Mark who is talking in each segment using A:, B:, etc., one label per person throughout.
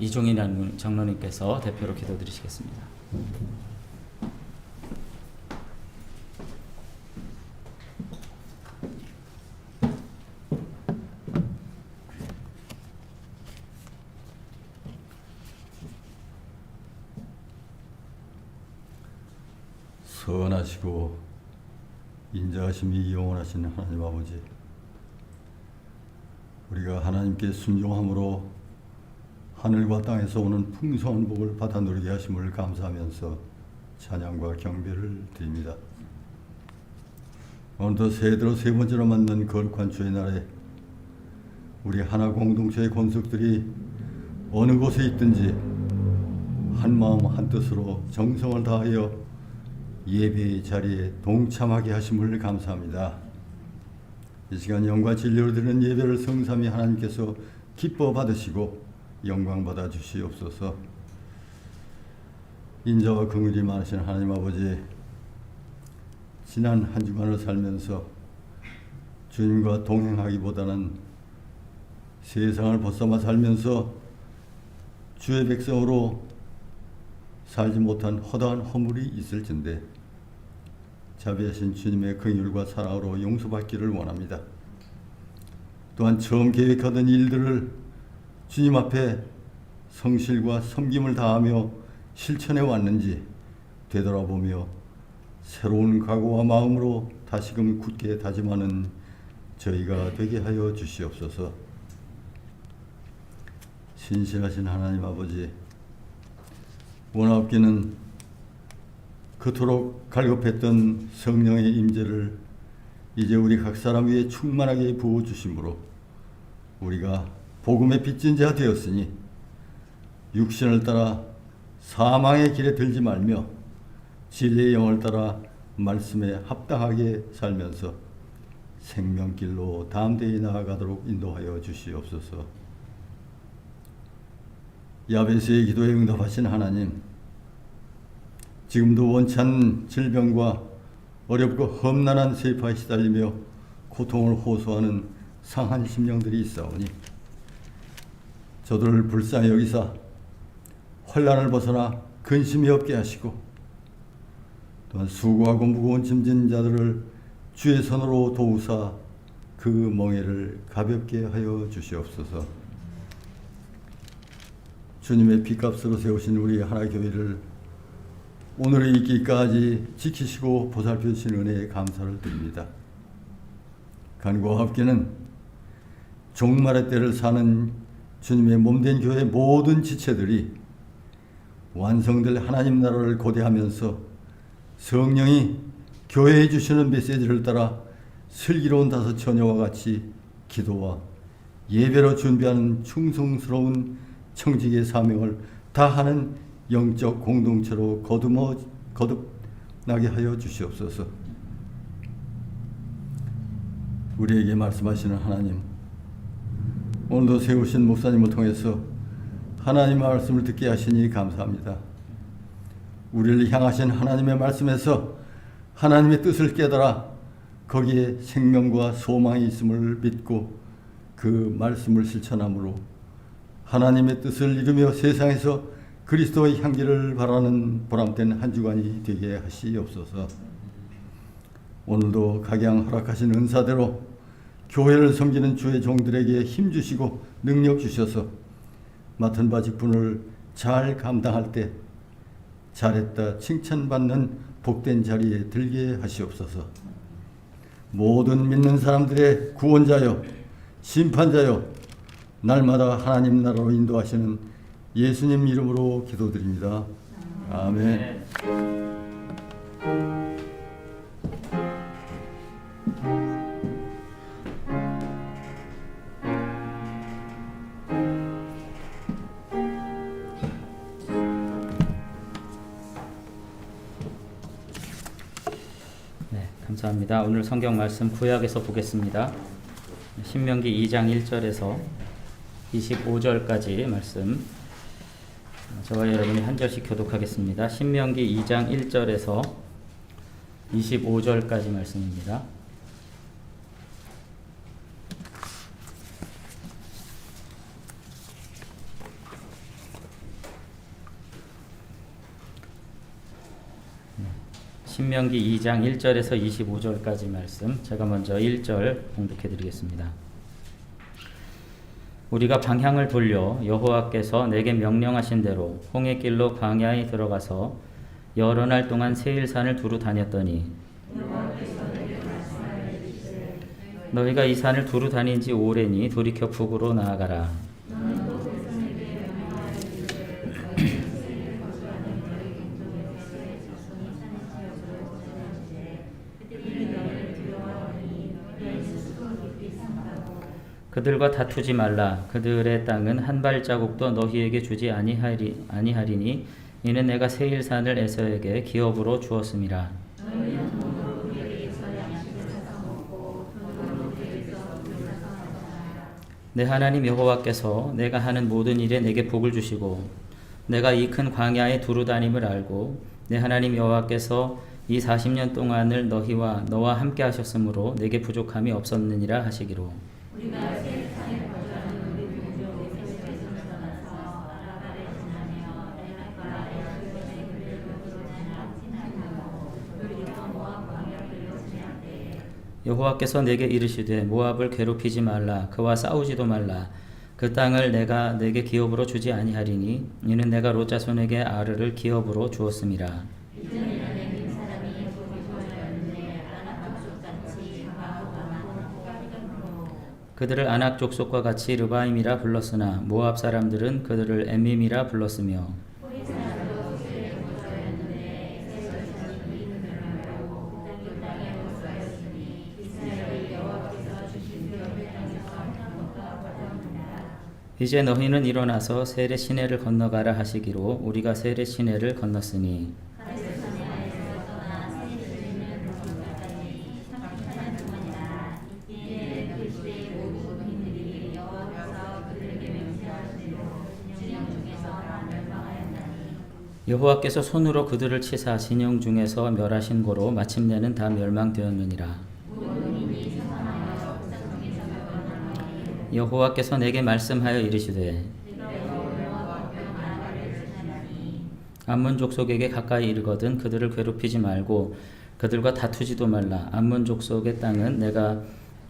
A: 이종인 장로님께서 대표로 기도드리시겠습니다.
B: 선하시고 인자하심이 영원하신 하나님 아버지, 우리가 하나님께 순종함으로 하늘과 땅에서 오는 풍성한 복을 받아 누리게 하심을 감사하면서 찬양과 경배를 드립니다. 오늘도 새해들어 세 번째로 맞는 거룩한 주의 날에 우리 하나 공동체의 권속들이 어느 곳에 있든지 한 마음 한 뜻으로 정성을 다하여 예배의 자리에 동참하게 하심을 감사합니다. 이 시간 영과 진리로 드리는 예배를 성삼위 하나님께서 기뻐 받으시고 영광 받아 주시옵소서. 인자와 긍휼이 많으신 하나님 아버지, 지난 한 주간을 살면서 주님과 동행하기보다는 세상을 벗어나 살면서 주의 백성으로 살지 못한 허다한 허물이 있을진데 자비하신 주님의 긍휼과 사랑으로 용서받기를 원합니다. 또한 처음 계획하던 일들을 주님 앞에 성실과 섬김을 다하며 실천해 왔는지 되돌아보며 새로운 각오와 마음으로 다시금 굳게 다짐하는 저희가 되게 하여 주시옵소서. 신실하신 하나님 아버지, 원하옵기는 그토록 갈급했던 성령의 임재를 이제 우리 각 사람 위에 충만하게 부어주심으로 우리가 복음의 빚진 자 되었으니 육신을 따라 사망의 길에 들지 말며 진리의 영을 따라 말씀에 합당하게 살면서 생명길로 담대히 나아가도록 인도하여 주시옵소서. 야베스의 기도에 응답하신 하나님, 지금도 원찬 질병과 어렵고 험난한 세파에 시달리며 고통을 호소하는 상한 심령들이 있사오니 저들을 불쌍히 여기사 환난을 벗어나 근심이 없게 하시고, 또한 수고하고 무거운 짐진 자들을 주의 손으로 도우사 그 멍에를 가볍게 하여 주시옵소서. 주님의 피값으로 세우신 우리 하나교회를 오늘의 있기까지 지키시고 보살펴 주신 은혜에 감사를 드립니다. 간구하옵기는 종말의 때를 사는 주님의 몸된 교회 모든 지체들이 완성될 하나님 나라를 고대하면서 성령이 교회에 주시는 메시지를 따라 슬기로운 다섯 처녀와 같이 기도와 예배로 준비하는 충성스러운 청직의 사명을 다하는 영적 공동체로 거듭나게 하여 주시옵소서. 우리에게 말씀하시는 하나님, 오늘도 세우신 목사님을 통해서 하나님의 말씀을 듣게 하시니 감사합니다. 우리를 향하신 하나님의 말씀에서 하나님의 뜻을 깨달아 거기에 생명과 소망이 있음을 믿고 그 말씀을 실천함으로 하나님의 뜻을 이루며 세상에서 그리스도의 향기를 바라는 보람된 한 주간이 되게 하시옵소서. 오늘도 각양 허락하신 은사대로 교회를 섬기는 주의 종들에게 힘주시고 능력 주셔서 맡은 바 직분을 잘 감당할 때 잘했다 칭찬받는 복된 자리에 들게 하시옵소서. 모든 믿는 사람들의 구원자여 심판자여 날마다 하나님 나라로 인도하시는 예수님 이름으로 기도드립니다. 아멘.
A: 네, 감사합니다. 오늘 성경 말씀 구약에서 보겠습니다. 신명기 2장 1절에서 25절까지 말씀, 저와 여러분이 한 절씩 교독하겠습니다. 신명기 2장 1절에서 25절까지 말씀입니다. 신명기 2장 1절에서 25절까지 말씀, 제가 먼저 1절 봉독해 드리겠습니다. 우리가 방향을 돌려 여호와께서 내게 명령하신 대로 홍해 길로 광야에 들어가서 여러 날 동안 세일산을 두루 다녔더니 너희가 이 산을 두루 다닌 지 오래니 돌이켜 북으로 나아가라. 그들과 다투지 말라. 그들의 땅은 한 발자국도 너희에게 주지 아니하리니 이는 내가 세일산을 에서에게 기업으로 주었음이라. 내 하나님 여호와께서 내가 하는 모든 일에 내게 복을 주시고 내가 이 큰 광야에 두루 다님을 알고 내 하나님 여호와께서 이 40년 동안을 너와 함께 하셨으므로 내게 부족함이 없었느니라 하시기로. 여호와께서 내게 이르시되 모압을 괴롭히지 말라. 그와 싸우지도 말라. 그 땅을 내가 내게 기업으로 주지 아니하리니 이는 내가 롯 자손에게 아르를 기업으로 주었음이라. 그들을 아낙 족속과 같이 르바임이라 불렀으나 모압 사람들은 그들을 엠밈이라 불렀으며 이제 너희는 일어나서 세렛 시내를 건너가라 하시기로 우리가 세렛 시내를 건넜으니 여호와께서 손으로 그들을 치사 진영 중에서 멸하신 고로 마침내는 다 멸망되었느니라. 여호와께서 내게 말씀하여 이르시되 암몬 족속에게 가까이 이르거든 그들을 괴롭히지 말고 그들과 다투지도 말라. 암몬 족속의 땅은 내가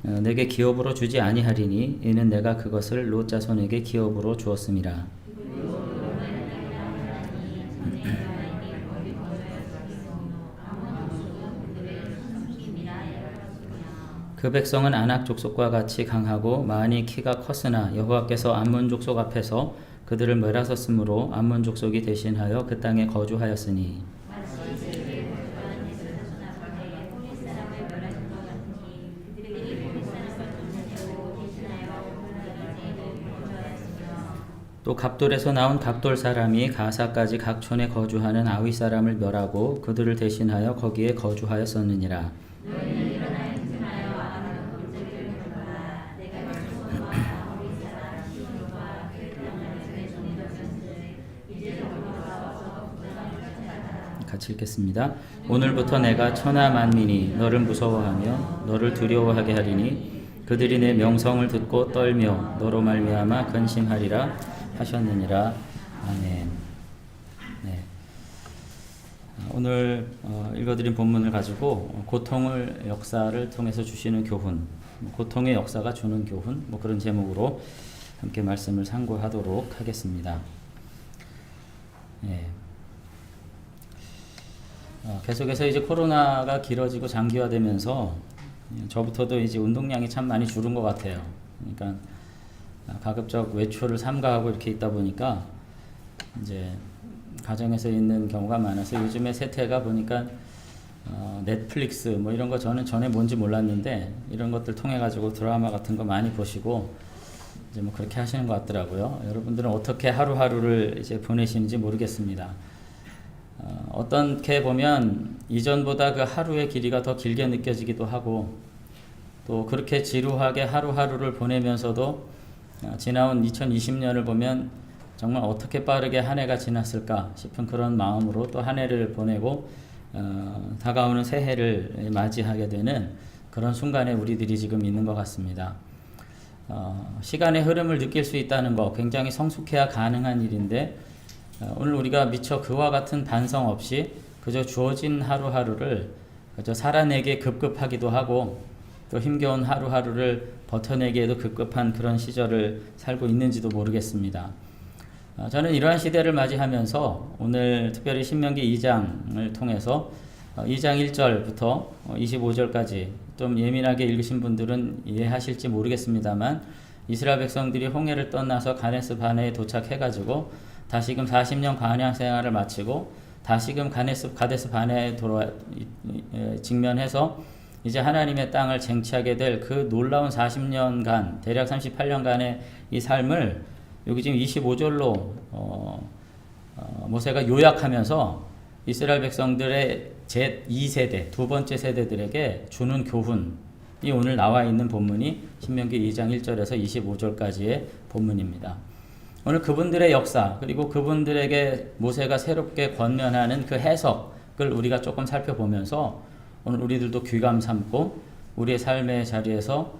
A: 내게 기업으로 주지 아니하리니 이는 내가 그것을 롯 자손에게 기업으로 주었음이라. 그 백성은 아낙 족속과 같이 강하고 많이 키가 컸으나 여호와께서 암몬 족속 앞에서 그들을 멸하셨으므로 암몬 족속이 대신하여 그 땅에 거주하였으니 또 갑돌에서 나온 갑돌 사람이 가사까지 각 촌에 거주하는 아위 사람을 멸하고 그들을 대신하여 거기에 거주하였었느니라. 같이 읽겠습니다. 오늘부터 내가 천하 만민이 너를 무서워하며 너를 두려워하게 하리니 그들이 내 명성을 듣고 떨며 너로 말미암아 근심하리라 하셨느니라. 아멘. 네. 오늘 읽어드린 본문을 가지고 고통을 역사를 통해서 주시는 교훈, 고통의 역사가 주는 교훈, 그런 제목으로 함께 말씀을 상고하도록 하겠습니다. 네. 계속해서 이제 코로나가 길어지고 장기화되면서 저부터도 이제 운동량이 참 많이 줄은 것 같아요. 그러니까 가급적 외출을 삼가하고 이렇게 있다 보니까 이제 가정에서 있는 경우가 많아서 요즘에 세태가 보니까 넷플릭스 이런 거 저는 전에 뭔지 몰랐는데 이런 것들 통해 가지고 드라마 같은 거 많이 보시고 이제 그렇게 하시는 것 같더라고요. 여러분들은 어떻게 하루하루를 이제 보내시는지 모르겠습니다. 어떻게 보면 이전보다 그 하루의 길이가 더 길게 느껴지기도 하고 또 그렇게 지루하게 하루하루를 보내면서도 지나온 2020년을 보면 정말 어떻게 빠르게 한 해가 지났을까 싶은 그런 마음으로 또 한 해를 보내고 다가오는 새해를 맞이하게 되는 그런 순간에 우리들이 지금 있는 것 같습니다. 시간의 흐름을 느낄 수 있다는 거 굉장히 성숙해야 가능한 일인데 오늘 우리가 미처 그와 같은 반성 없이 그저 주어진 하루하루를 그저 살아내기에 급급하기도 하고 또 힘겨운 하루하루를 버텨내기에도 급급한 그런 시절을 살고 있는지도 모르겠습니다. 저는 이러한 시대를 맞이하면서 오늘 특별히 신명기 2장을 통해서 2장 1절부터 25절까지 좀 예민하게 읽으신 분들은 이해하실지 모르겠습니다.만 이스라엘 백성들이 홍해를 떠나서 가데스 바네에 도착해가지고 다시금 40년 광야 생활을 마치고 다시금 가데스 바네에 직면해서 이제 하나님의 땅을 쟁취하게 될 그 놀라운 40년간 대략 38년간의 이 삶을 여기 지금 25절로 모세가 요약하면서 이스라엘 백성들의 제2세대 두 번째 세대들에게 주는 교훈이 오늘 나와 있는 본문이 신명기 2장 1절에서 25절까지의 본문입니다. 오늘 그분들의 역사 그리고 그분들에게 모세가 새롭게 권면하는 그 해석을 우리가 조금 살펴보면서 오늘 우리들도 귀감 삼고 우리의 삶의 자리에서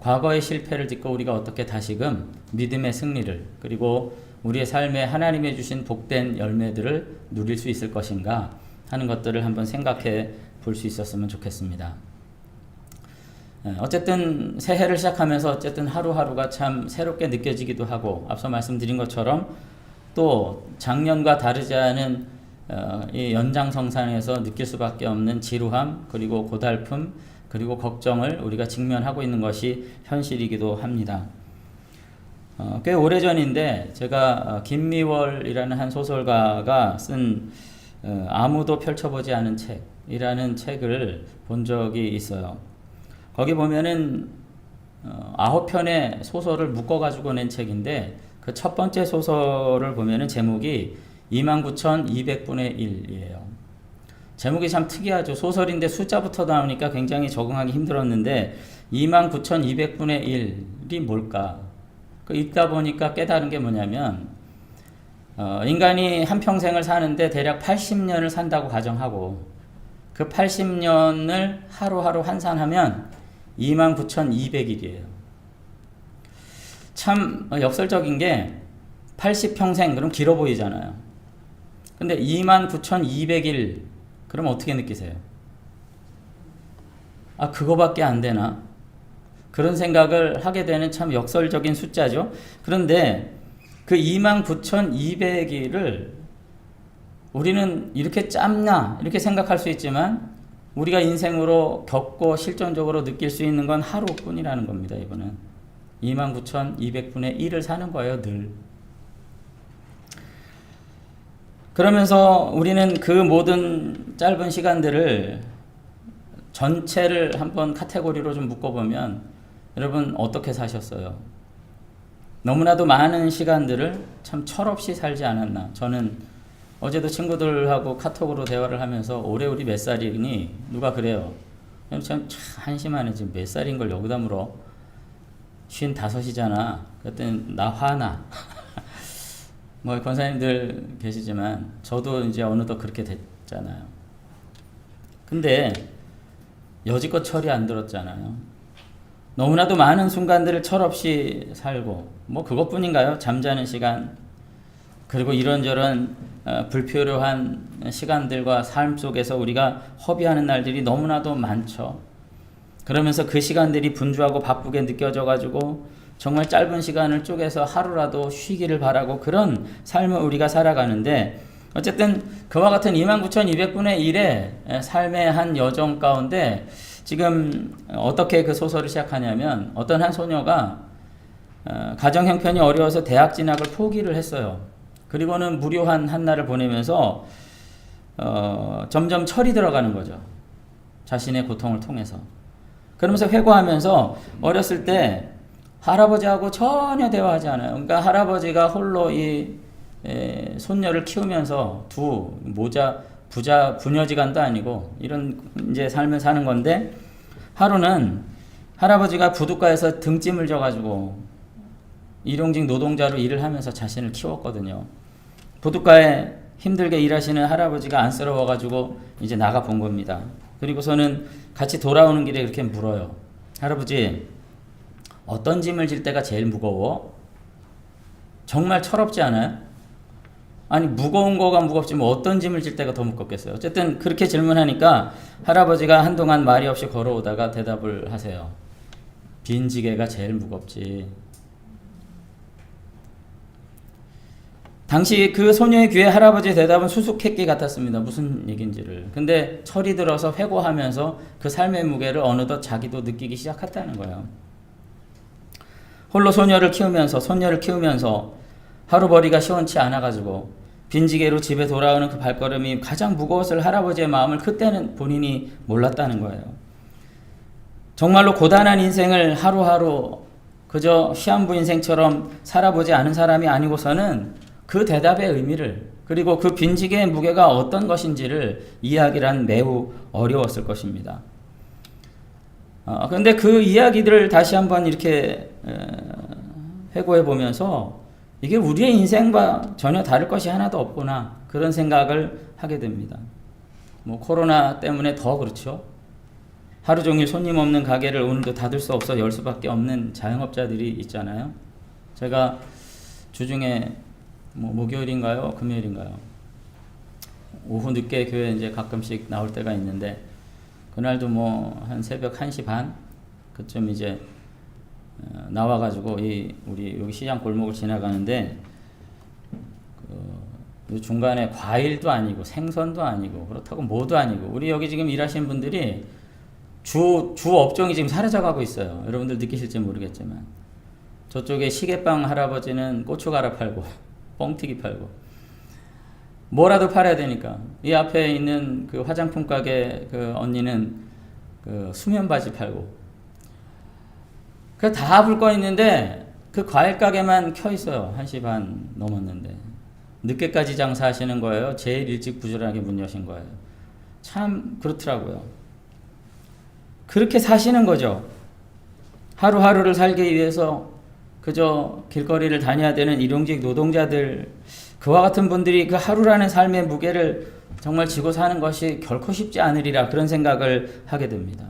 A: 과거의 실패를 딛고 우리가 어떻게 다시금 믿음의 승리를 그리고 우리의 삶에 하나님이 주신 복된 열매들을 누릴 수 있을 것인가 하는 것들을 한번 생각해 볼 수 있었으면 좋겠습니다. 어쨌든 새해를 시작하면서 어쨌든 하루하루가 참 새롭게 느껴지기도 하고 앞서 말씀드린 것처럼 또 작년과 다르지 않은 이 연장성상에서 느낄 수밖에 없는 지루함 그리고 고달픔 그리고 걱정을 우리가 직면하고 있는 것이 현실이기도 합니다. 꽤 오래전인데 제가 김미월이라는 한 소설가가 쓴 아무도 펼쳐보지 않은 책이라는 책을 본 적이 있어요. 거기 보면은 9편의 소설을 묶어가지고 낸 책인데 그 첫 번째 소설을 보면은 제목이 29,200분의 1이에요. 제목이 참 특이하죠. 소설인데 숫자부터 나오니까 굉장히 적응하기 힘들었는데 29,200분의 1이 뭘까? 읽다 보니까 깨달은 게 뭐냐면 인간이 한평생을 사는데 대략 80년을 산다고 가정하고 그 80년을 하루하루 환산하면 29,200일이에요. 참 역설적인 게 80평생 그럼 길어 보이잖아요. 근데 29,200일 그럼 어떻게 느끼세요? 아, 그거밖에 안 되나? 그런 생각을 하게 되는 참 역설적인 숫자죠. 그런데 그 29,200일을 우리는 이렇게 짧나 이렇게 생각할 수 있지만 우리가 인생으로 겪고 실존적으로 느낄 수 있는 건 하루뿐이라는 겁니다. 이거는 29,200분의 1을 사는 거예요. 늘. 그러면서 우리는 그 모든 짧은 시간들을 전체를 한번 카테고리로 좀 묶어보면 여러분 어떻게 사셨어요? 너무나도 많은 시간들을 참 철없이 살지 않았나. 저는 어제도 친구들하고 카톡으로 대화를 하면서 올해 우리 몇 살이니? 누가 그래요. 참 한심하네. 지금 몇 살인 걸 여기다 물어. 55이잖아. 그랬더니 나 화나. 뭐 권사님들 계시지만 저도 이제 어느덧 그렇게 됐잖아요. 근데 여지껏 철이 안 들었잖아요. 너무나도 많은 순간들을 철없이 살고 뭐 그것뿐인가요? 잠자는 시간 그리고 이런저런 불필요한 시간들과 삶 속에서 우리가 허비하는 날들이 너무나도 많죠. 그러면서 그 시간들이 분주하고 바쁘게 느껴져 가지고 정말 짧은 시간을 쪼개서 하루라도 쉬기를 바라고 그런 삶을 우리가 살아가는데 어쨌든 그와 같은 29,200분의 1의 삶의 한 여정 가운데 지금 어떻게 그 소설을 시작하냐면 어떤 한 소녀가 가정 형편이 어려워서 대학 진학을 포기를 했어요. 그리고는 무료한 한 날을 보내면서 점점 철이 들어가는 거죠. 자신의 고통을 통해서. 그러면서 회고하면서 어렸을 때 할아버지하고 전혀 대화하지 않아요. 그러니까 할아버지가 홀로 이 손녀를 키우면서 부녀지간도 아니고 이런 이제 삶을 사는 건데 하루는 할아버지가 부둣가에서 등짐을 져가지고 일용직 노동자로 일을 하면서 자신을 키웠거든요. 부둣가에 힘들게 일하시는 할아버지가 안쓰러워가지고 이제 나가 본 겁니다. 그리고서는 같이 돌아오는 길에 이렇게 물어요. 할아버지, 어떤 짐을 질 때가 제일 무거워? 정말 철없지 않아요? 아니 무거운 거가 무겁지 뭐 어떤 짐을 질 때가 더 무겁겠어요. 어쨌든 그렇게 질문하니까 할아버지가 한동안 말이 없이 걸어오다가 대답을 하세요. 빈지게가 제일 무겁지. 당시 그 소녀의 귀에 할아버지의 대답은 수수께끼 같았습니다. 무슨 얘기인지를. 근데 철이 들어서 회고하면서 그 삶의 무게를 어느덧 자기도 느끼기 시작했다는 거예요. 홀로 손녀를 키우면서 하루벌이가 시원치 않아가지고 빈지게로 집에 돌아오는 그 발걸음이 가장 무거웠을 할아버지의 마음을 그때는 본인이 몰랐다는 거예요. 정말로 고단한 인생을 하루하루 그저 시한부 인생처럼 살아보지 않은 사람이 아니고서는 그 대답의 의미를 그리고 그 빈지게의 무게가 어떤 것인지를 이해하기란 매우 어려웠을 것입니다. 그런데 그 이야기들을 다시 한번 이렇게 회고해 보면서 이게 우리의 인생과 전혀 다를 것이 하나도 없구나 그런 생각을 하게 됩니다. 뭐 코로나 때문에 더 그렇죠. 하루 종일 손님 없는 가게를 오늘도 닫을 수 없어 열 수밖에 없는 자영업자들이 있잖아요. 제가 주중에 목요일인가요? 금요일인가요? 오후 늦게 교회 이제 가끔씩 나올 때가 있는데 그날도 한 새벽 1시 반 그쯤 이제 나와가지고 우리 여기 시장 골목을 지나가는데 그 중간에 과일도 아니고 생선도 아니고 그렇다고 뭐도 아니고 우리 여기 지금 일하시는 분들이 주 업종이 지금 사라져가고 있어요. 여러분들 느끼실지 모르겠지만 저쪽에 시계빵 할아버지는 고춧가루 팔고 뻥튀기 팔고 뭐라도 팔아야 되니까 이 앞에 있는 그 화장품 가게 그 언니는 그 수면 바지 팔고 그 다 불 거 있는데 그 과일 가게만 켜 있어요. 1시 반 넘었는데 늦게까지 장사하시는 거예요. 제일 일찍 부지런하게 문 여신 거예요. 참 그렇더라고요. 그렇게 사시는 거죠. 하루하루를 살기 위해서 그저 길거리를 다녀야 되는 일용직 노동자들 그와 같은 분들이 그 하루라는 삶의 무게를 정말 지고 사는 것이 결코 쉽지 않으리라 그런 생각을 하게 됩니다.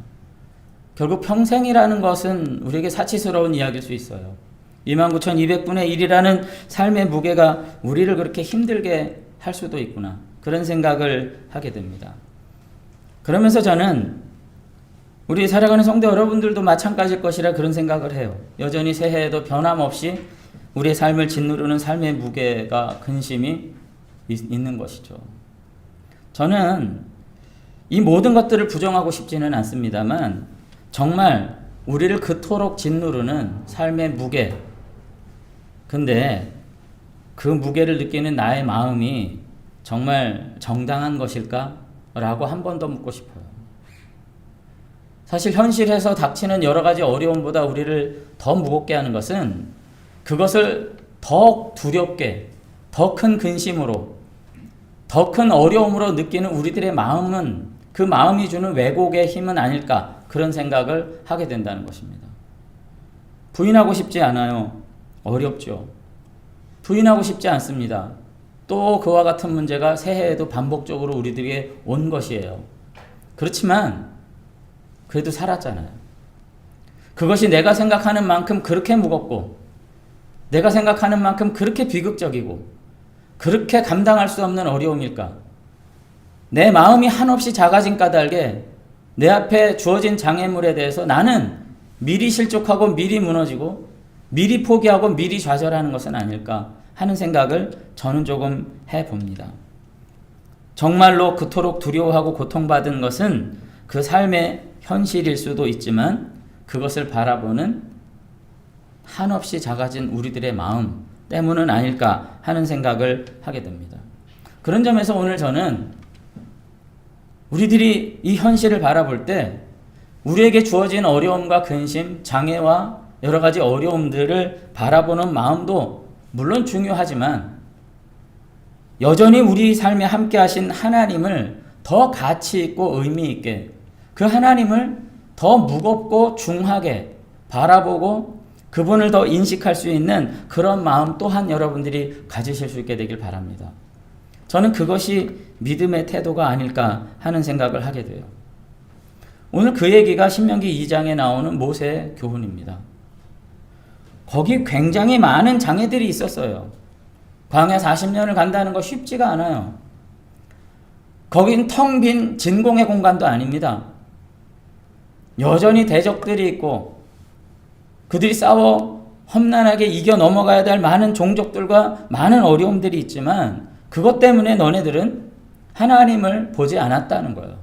A: 결국 평생이라는 것은 우리에게 사치스러운 이야기일 수 있어요. 29,200분의 1이라는 삶의 무게가 우리를 그렇게 힘들게 할 수도 있구나 그런 생각을 하게 됩니다. 그러면서 저는 우리 살아가는 성도 여러분들도 마찬가지일 것이라 그런 생각을 해요. 여전히 새해에도 변함없이 우리의 삶을 짓누르는 삶의 무게가 근심이 있는 것이죠. 저는 이 모든 것들을 부정하고 싶지는 않습니다만 정말 우리를 그토록 짓누르는 삶의 무게 근데 그 무게를 느끼는 나의 마음이 정말 정당한 것일까? 라고 한 번 더 묻고 싶어요. 사실 현실에서 닥치는 여러 가지 어려움보다 우리를 더 무겁게 하는 것은 그것을 더 두렵게, 더 큰 근심으로, 더 큰 어려움으로 느끼는 우리들의 마음은 그 마음이 주는 왜곡의 힘은 아닐까 그런 생각을 하게 된다는 것입니다. 부인하고 싶지 않아요. 어렵죠. 부인하고 싶지 않습니다. 또 그와 같은 문제가 새해에도 반복적으로 우리들에게 온 것이에요. 그렇지만 그래도 살았잖아요. 그것이 내가 생각하는 만큼 그렇게 무겁고 내가 생각하는 만큼 그렇게 비극적이고 그렇게 감당할 수 없는 어려움일까? 내 마음이 한없이 작아진 까닭에 내 앞에 주어진 장애물에 대해서 나는 미리 실족하고 미리 무너지고 미리 포기하고 미리 좌절하는 것은 아닐까 하는 생각을 저는 조금 해봅니다. 정말로 그토록 두려워하고 고통받은 것은 그 삶의 현실일 수도 있지만 그것을 바라보는 한없이 작아진 우리들의 마음 때문은 아닐까 하는 생각을 하게 됩니다. 그런 점에서 오늘 저는 우리들이 이 현실을 바라볼 때 우리에게 주어진 어려움과 근심, 장애와 여러 가지 어려움들을 바라보는 마음도 물론 중요하지만 여전히 우리 삶에 함께 하신 하나님을 더 가치 있고 의미 있게 그 하나님을 더 무겁고 중하게 바라보고 그분을 더 인식할 수 있는 그런 마음 또한 여러분들이 가지실 수 있게 되길 바랍니다. 저는 그것이 믿음의 태도가 아닐까 하는 생각을 하게 돼요. 오늘 그 얘기가 신명기 2장에 나오는 모세의 교훈입니다. 거기 굉장히 많은 장애들이 있었어요. 광야 40년을 간다는 거 쉽지가 않아요. 거긴 텅 빈 진공의 공간도 아닙니다. 여전히 대적들이 있고 그들이 싸워 험난하게 이겨 넘어가야 될 많은 종족들과 많은 어려움들이 있지만 그것 때문에 너네들은 하나님을 보지 않았다는 거예요.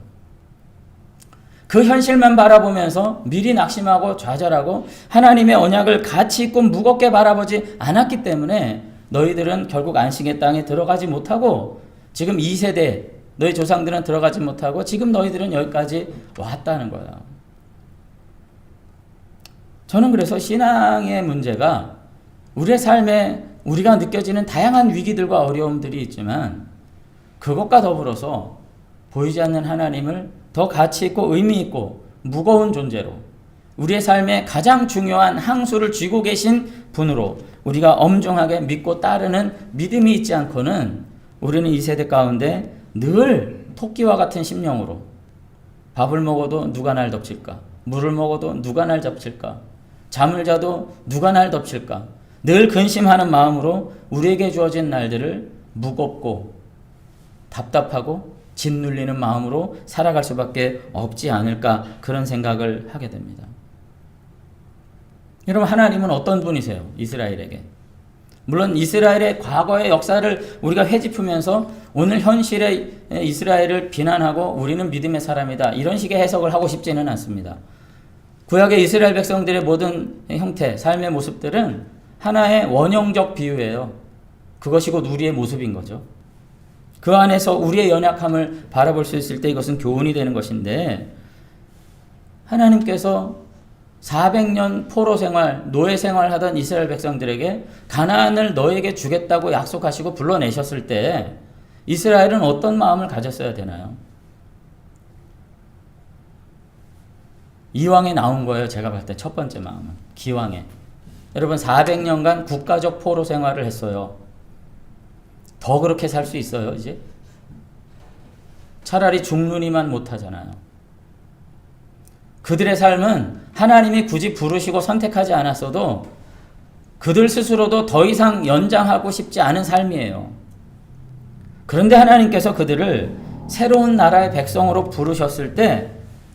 A: 그 현실만 바라보면서 미리 낙심하고 좌절하고 하나님의 언약을 가치 있고 무겁게 바라보지 않았기 때문에 너희들은 결국 안식의 땅에 들어가지 못하고 지금 2세대 너희 조상들은 들어가지 못하고 지금 너희들은 여기까지 왔다는 거예요. 저는 그래서 신앙의 문제가 우리의 삶에 우리가 느껴지는 다양한 위기들과 어려움들이 있지만 그것과 더불어서 보이지 않는 하나님을 더 가치 있고 의미 있고 무거운 존재로 우리의 삶에 가장 중요한 항수를 쥐고 계신 분으로 우리가 엄중하게 믿고 따르는 믿음이 있지 않고는 우리는 이 세대 가운데 늘 토끼와 같은 심령으로 밥을 먹어도 누가 날 덮칠까? 물을 먹어도 누가 날 덮칠까? 잠을 자도 누가 날 덮칠까? 늘 근심하는 마음으로 우리에게 주어진 날들을 무겁고 답답하고 짓눌리는 마음으로 살아갈 수밖에 없지 않을까 그런 생각을 하게 됩니다. 여러분 하나님은 어떤 분이세요? 이스라엘에게. 물론 이스라엘의 과거의 역사를 우리가 회집하면서 오늘 현실의 이스라엘을 비난하고 우리는 믿음의 사람이다 이런 식의 해석을 하고 싶지는 않습니다. 구약의 이스라엘 백성들의 모든 형태, 삶의 모습들은 하나의 원형적 비유예요. 그것이 곧 우리의 모습인 거죠. 그 안에서 우리의 연약함을 바라볼 수 있을 때 이것은 교훈이 되는 것인데 하나님께서 400년 포로 생활, 노예 생활하던 이스라엘 백성들에게 가나안을 너에게 주겠다고 약속하시고 불러내셨을 때 이스라엘은 어떤 마음을 가졌어야 되나요? 이왕에 나온 거예요. 제가 봤을 때 첫 번째 마음은. 기왕에. 여러분 400년간 국가적 포로 생활을 했어요. 더 그렇게 살 수 있어요 이제? 차라리 죽느니만 못하잖아요. 그들의 삶은 하나님이 굳이 부르시고 선택하지 않았어도 그들 스스로도 더 이상 연장하고 싶지 않은 삶이에요. 그런데 하나님께서 그들을 새로운 나라의 백성으로 부르셨을 때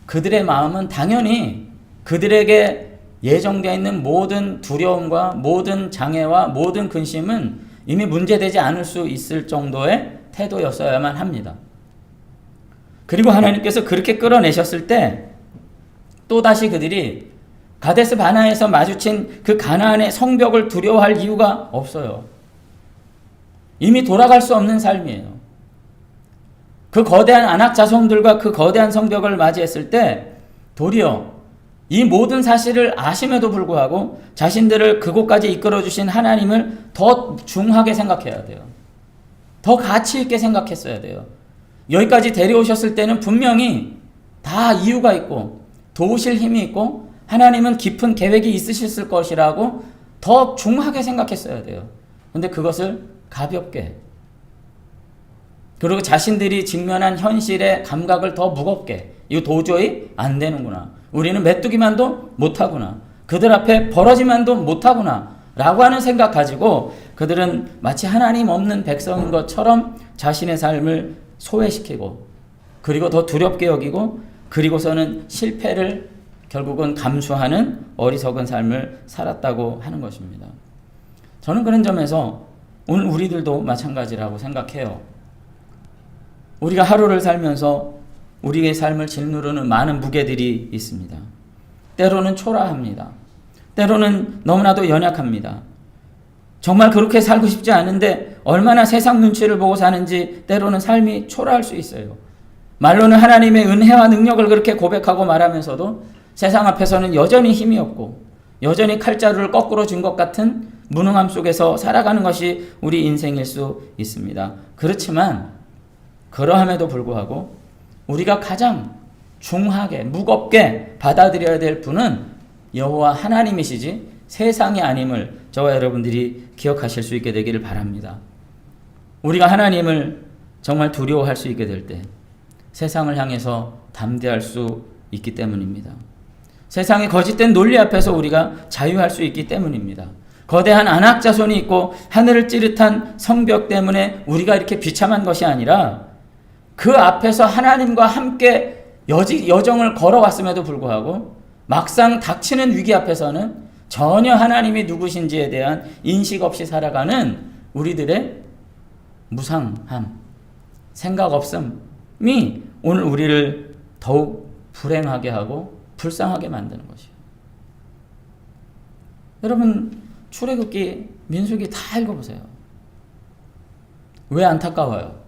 A: 그들의 마음은 당연히 그들에게 예정되어 있는 모든 두려움과 모든 장애와 모든 근심은 이미 문제되지 않을 수 있을 정도의 태도였어야만 합니다. 그리고 하나님께서 그렇게 끌어내셨을 때 또다시 그들이 가데스 바나에서 마주친 그 가나안의 성벽을 두려워할 이유가 없어요. 이미 돌아갈 수 없는 삶이에요. 그 거대한 안악 자손들과 그 거대한 성벽을 맞이했을 때 도리어 이 모든 사실을 아심에도 불구하고 자신들을 그곳까지 이끌어주신 하나님을 더 중하게 생각해야 돼요. 더 가치 있게 생각했어야 돼요. 여기까지 데려오셨을 때는 분명히 다 이유가 있고 도우실 힘이 있고 하나님은 깊은 계획이 있으셨을 것이라고 더 중하게 생각했어야 돼요. 근데 그것을 가볍게 그리고 자신들이 직면한 현실의 감각을 더 무겁게 이거 도저히 안 되는구나. 우리는 메뚜기만도 못하구나. 그들 앞에 벌어지만도 못하구나. 라고 하는 생각 가지고 그들은 마치 하나님 없는 백성인 것처럼 자신의 삶을 소외시키고 그리고 더 두렵게 여기고 그리고서는 실패를 결국은 감수하는 어리석은 삶을 살았다고 하는 것입니다. 저는 그런 점에서 오늘 우리들도 마찬가지라고 생각해요. 우리가 하루를 살면서 우리의 삶을 짓누르는 많은 무게들이 있습니다. 때로는 초라합니다. 때로는 너무나도 연약합니다. 정말 그렇게 살고 싶지 않은데 얼마나 세상 눈치를 보고 사는지 때로는 삶이 초라할 수 있어요. 말로는 하나님의 은혜와 능력을 그렇게 고백하고 말하면서도 세상 앞에서는 여전히 힘이 없고 여전히 칼자루를 거꾸로 쥔 것 같은 무능함 속에서 살아가는 것이 우리 인생일 수 있습니다. 그렇지만 그러함에도 불구하고 우리가 가장 중하게 무겁게 받아들여야 될 분은 여호와 하나님이시지 세상이 아님을 저와 여러분들이 기억하실 수 있게 되기를 바랍니다. 우리가 하나님을 정말 두려워할 수 있게 될 때 세상을 향해서 담대할 수 있기 때문입니다. 세상의 거짓된 논리 앞에서 우리가 자유할 수 있기 때문입니다. 거대한 안악 자손이 있고 하늘을 찌릿한 성벽 때문에 우리가 이렇게 비참한 것이 아니라 그 앞에서 하나님과 함께 여정을 걸어왔음에도 불구하고 막상 닥치는 위기 앞에서는 전혀 하나님이 누구신지에 대한 인식 없이 살아가는 우리들의 무상함, 생각 없음이 오늘 우리를 더욱 불행하게 하고 불쌍하게 만드는 것이에요. 여러분 출애굽기, 민수기 다 읽어보세요. 왜 안타까워요?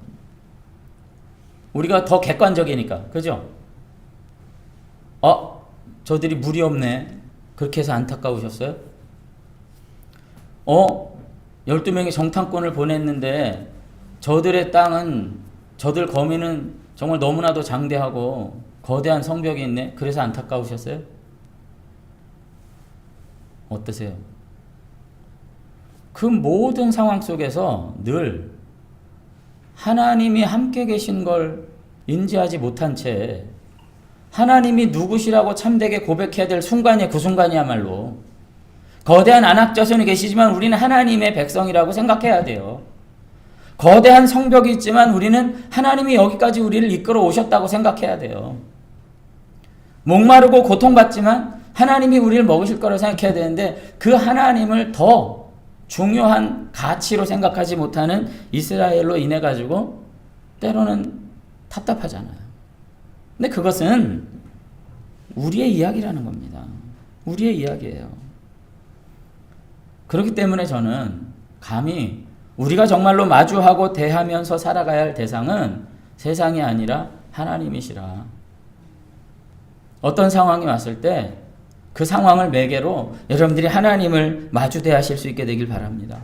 A: 우리가 더 객관적이니까, 그죠? 저들이 물이 없네. 그렇게 해서 안타까우셨어요? 12명이 정탐꾼을 보냈는데 저들의 땅은, 저들 거민은 정말 너무나도 장대하고 거대한 성벽이 있네. 그래서 안타까우셨어요? 어떠세요? 그 모든 상황 속에서 늘 하나님이 함께 계신 걸 인지하지 못한 채 하나님이 누구시라고 참되게 고백해야 될 순간이 그 순간이야말로 거대한 안악 자손이 계시지만 우리는 하나님의 백성이라고 생각해야 돼요. 거대한 성벽이 있지만 우리는 하나님이 여기까지 우리를 이끌어 오셨다고 생각해야 돼요. 목마르고 고통받지만 하나님이 우리를 먹으실 거라고 생각해야 되는데 그 하나님을 더 중요한 가치로 생각하지 못하는 이스라엘로 인해 가지고 때로는 답답하잖아요. 근데 그것은 우리의 이야기라는 겁니다. 우리의 이야기예요. 그렇기 때문에 저는 감히 우리가 정말로 마주하고 대하면서 살아가야 할 대상은 세상이 아니라 하나님이시라. 어떤 상황이 왔을 때 그 상황을 매개로 여러분들이 하나님을 마주 대하실 수 있게 되길 바랍니다.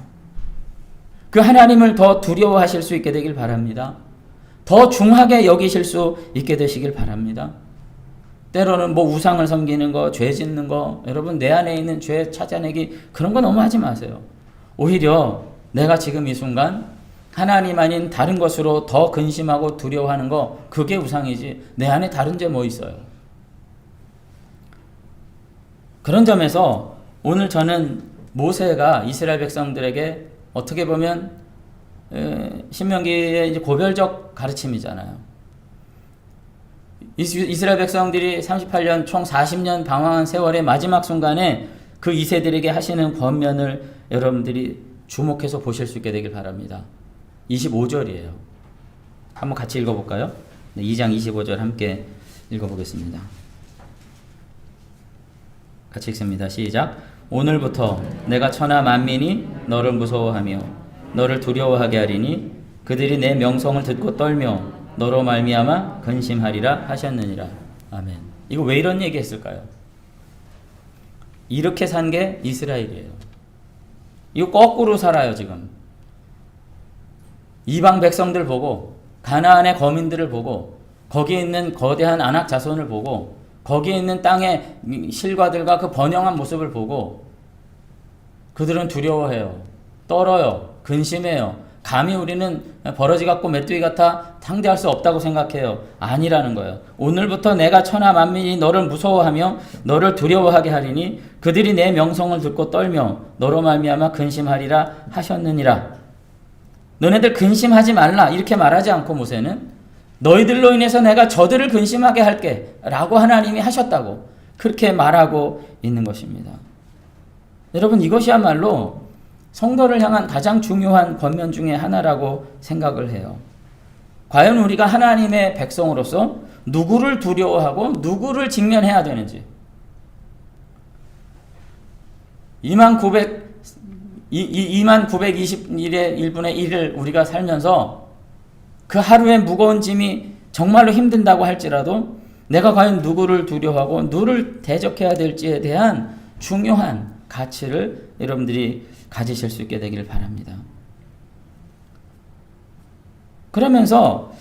A: 그 하나님을 더 두려워하실 수 있게 되길 바랍니다. 더 중하게 여기실 수 있게 되시길 바랍니다. 때로는 우상을 섬기는 거, 죄 짓는 거, 여러분 내 안에 있는 죄 찾아내기 그런 거 너무 하지 마세요. 오히려 내가 지금 이 순간 하나님 아닌 다른 것으로 더 근심하고 두려워하는 거, 그게 우상이지 내 안에 다른 죄 뭐 있어요. 그런 점에서 오늘 저는 모세가 이스라엘 백성들에게 어떻게 보면 신명기의 이제 고별적 가르침이잖아요. 이스라엘 백성들이 38년 총 40년 방황한 세월의 마지막 순간에 그 2세들에게 하시는 권면을 여러분들이 주목해서 보실 수 있게 되길 바랍니다. 25절이에요. 한번 같이 읽어볼까요? 2장 25절 함께 읽어보겠습니다. 같이 읽습니다. 시작. 오늘부터 내가 천하 만민이 너를 무서워하며 너를 두려워하게 하리니 그들이 내 명성을 듣고 떨며 너로 말미암아 근심하리라 하셨느니라. 아멘. 이거 왜 이런 얘기 했을까요? 이렇게 산 게 이스라엘이에요. 이거 거꾸로 살아요 지금. 이방 백성들 보고 가나안의 거민들을 보고 거기에 있는 거대한 아낙 자손을 보고 거기에 있는 땅의 실과들과 그 번영한 모습을 보고 그들은 두려워해요. 떨어요. 근심해요. 감히 우리는 버러지 같고 메뚜기 같아 상대할 수 없다고 생각해요. 아니라는 거예요. 오늘부터 내가 천하 만민이 너를 무서워하며 너를 두려워하게 하리니 그들이 내 명성을 듣고 떨며 너로 말미암아 근심하리라 하셨느니라. 너네들 근심하지 말라 이렇게 말하지 않고 모세는 너희들로 인해서 내가 저들을 근심하게 할게 라고 하나님이 하셨다고 그렇게 말하고 있는 것입니다. 여러분 이것이야말로 성도를 향한 가장 중요한 권면 중에 하나라고 생각을 해요. 과연 우리가 하나님의 백성으로서 누구를 두려워하고 누구를 직면해야 되는지 2920일의 1분의 1을 우리가 살면서 그 하루의 무거운 짐이 정말로 힘든다고 할지라도 내가 과연 누구를 두려워하고 누구를 대적해야 될지에 대한 중요한 가치를 여러분들이 가지실 수 있게 되기를 바랍니다. 그러면서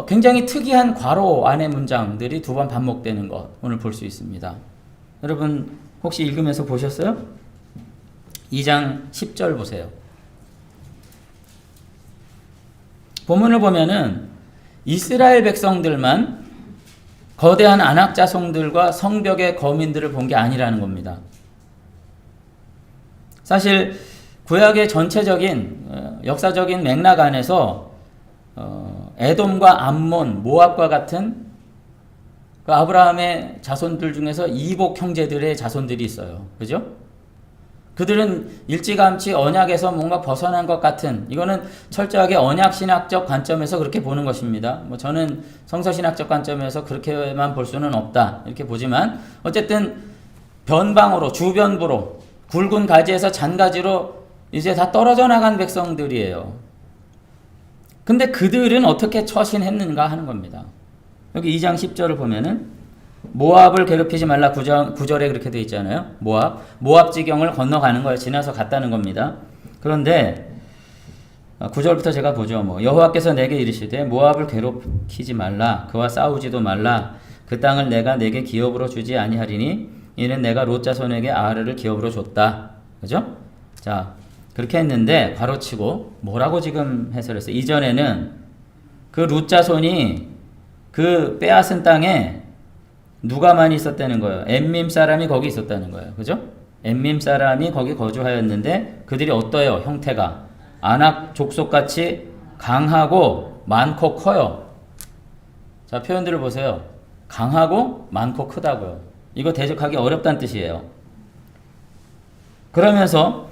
A: 굉장히 특이한 괄호 안의 문장들이 두 번 반복되는 것 오늘 볼 수 있습니다. 여러분 혹시 읽으면서 보셨어요? 2장 10절 보세요. 본문을 보면은 이스라엘 백성들만 거대한 아낙 자손들과 성벽의 거민들을 본 게 아니라는 겁니다. 사실 구약의 전체적인 역사적인 맥락 안에서 에돔과 암몬, 모압과 같은 그 아브라함의 자손들 중에서 이복 형제들의 자손들이 있어요. 그죠? 그들은 일찌감치 언약에서 뭔가 벗어난 것 같은, 이거는 철저하게 언약 신학적 관점에서 그렇게 보는 것입니다. 뭐 저는 성서 신학적 관점에서 그렇게만 볼 수는 없다 이렇게 보지만, 어쨌든 변방으로, 주변부로, 굵은 가지에서 잔가지로 이제 다 떨어져 나간 백성들이에요. 근데 그들은 어떻게 처신했는가 하는 겁니다. 여기 2장 10절을 보면은 모압을 괴롭히지 말라 9절에 그렇게 되어 있잖아요. 모압 지경을 건너가는 거예요. 지나서 갔다는 겁니다. 그런데 9절부터 제가 보죠. 여호와께서 내게 이르시되 모압을 괴롭히지 말라, 그와 싸우지도 말라. 그 땅을 내가 내게 기업으로 주지 아니하리니 이는 내가 롯 자손에게 아르를 기업으로 줬다. 그죠? 자, 그렇게 했는데 괄호치고 뭐라고 지금 해설했어요? 이전에는 그 롯 자손이 그 빼앗은 땅에 누가 많이 있었다는 거예요? 엠밈 사람이 거기 있었다는 거예요. 그죠? 엠밈 사람이 거기 거주하였는데 그들이 어떠해요? 형태가 아낙 족속같이 강하고 많고 커요. 자, 표현들을 보세요. 강하고 많고 크다고요. 이거 대적하기 어렵다는 뜻이에요. 그러면서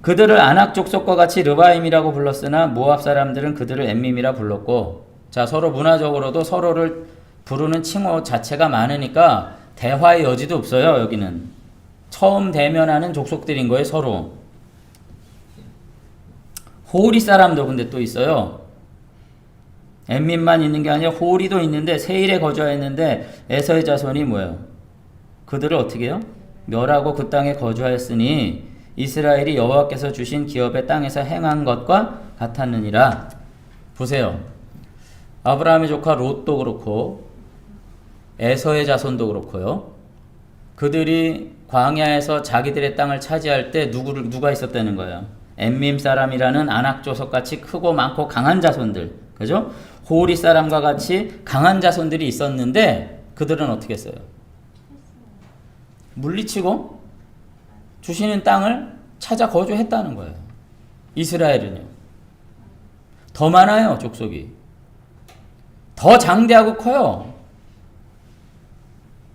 A: 그들을 아낙 족속과 같이 르바임이라고 불렀으나 모압 사람들은 그들을 엠밈이라 불렀고, 자, 서로 문화적으로도 서로를 부르는 칭호 자체가 많으니까 대화의 여지도 없어요. 여기는 처음 대면하는 족속들인 거예요. 서로. 호리 사람도 근데 또 있어요. 엠민만 있는 게 아니라 호리도 있는데 세일에 거주하였는데 에서의 자손이 뭐예요? 그들을 어떻게 해요? 멸하고 그 땅에 거주하였으니 이스라엘이 여호와께서 주신 기업의 땅에서 행한 것과 같았느니라. 보세요. 아브라함의 조카 롯도 그렇고 에서의 자손도 그렇고요. 그들이 광야에서 자기들의 땅을 차지할 때 누가 있었다는 거예요? 엠밈 사람이라는 아낙 족속같이 크고 많고 강한 자손들, 그죠? 호리 사람과 같이 강한 자손들이 있었는데 그들은 어떻게 했어요? 물리치고 주시는 땅을 찾아 거주했다는 거예요. 이스라엘은요. 더 많아요, 족속이. 더 장대하고 커요.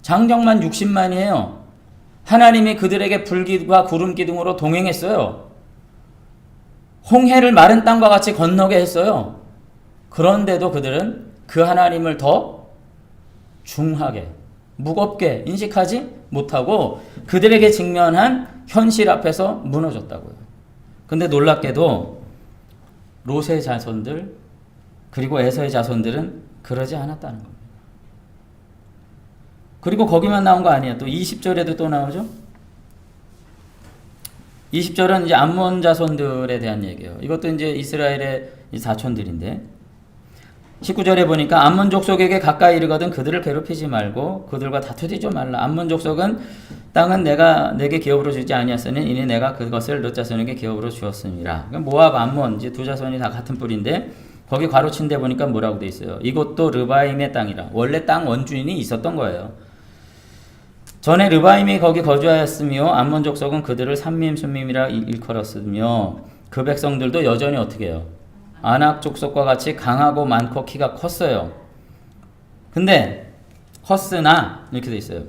A: 장정만 60만이에요. 하나님이 그들에게 불기둥과 구름기둥으로 동행했어요. 홍해를 마른 땅과 같이 건너게 했어요. 그런데도 그들은 그 하나님을 더 중하게, 무겁게 인식하지 못하고 그들에게 직면한 현실 앞에서 무너졌다고요. 근데 놀랍게도 롯의 자손들 그리고 에서의 자손들은 그러지 않았다는 겁니다. 그리고 거기만 나온 거 아니에요. 또 20절에도 또 나오죠. 20절은 이제 암몬 자손들에 대한 얘기예요. 이것도 이제 이스라엘의 사촌들인데 19절에 보니까 암몬 족속에게 가까이 이르거든 그들을 괴롭히지 말고 그들과 다투지 말라. 암몬 족속은 땅은 내가 내게 기업으로 주지 아니하였으니 이니 내가 그것을 롯 자손에게 기업으로 주었음이라. 모압, 암몬 이제 두 자손이 다 같은 뿌리인데 거기 괄호친 데 보니까 뭐라고 돼 있어요? 이것도 르바임의 땅이라. 원래 땅 원주인이 있었던 거예요. 전에 르바임이 거기 거주하였으며 암몬 족속은 그들을 삼밈, 순밈이라 일컬었으며 그 백성들도 여전히 어떻게 해요? 아낙 족속과 같이 강하고 많고 키가 컸어요. 근데 컸으나 이렇게 돼 있어요.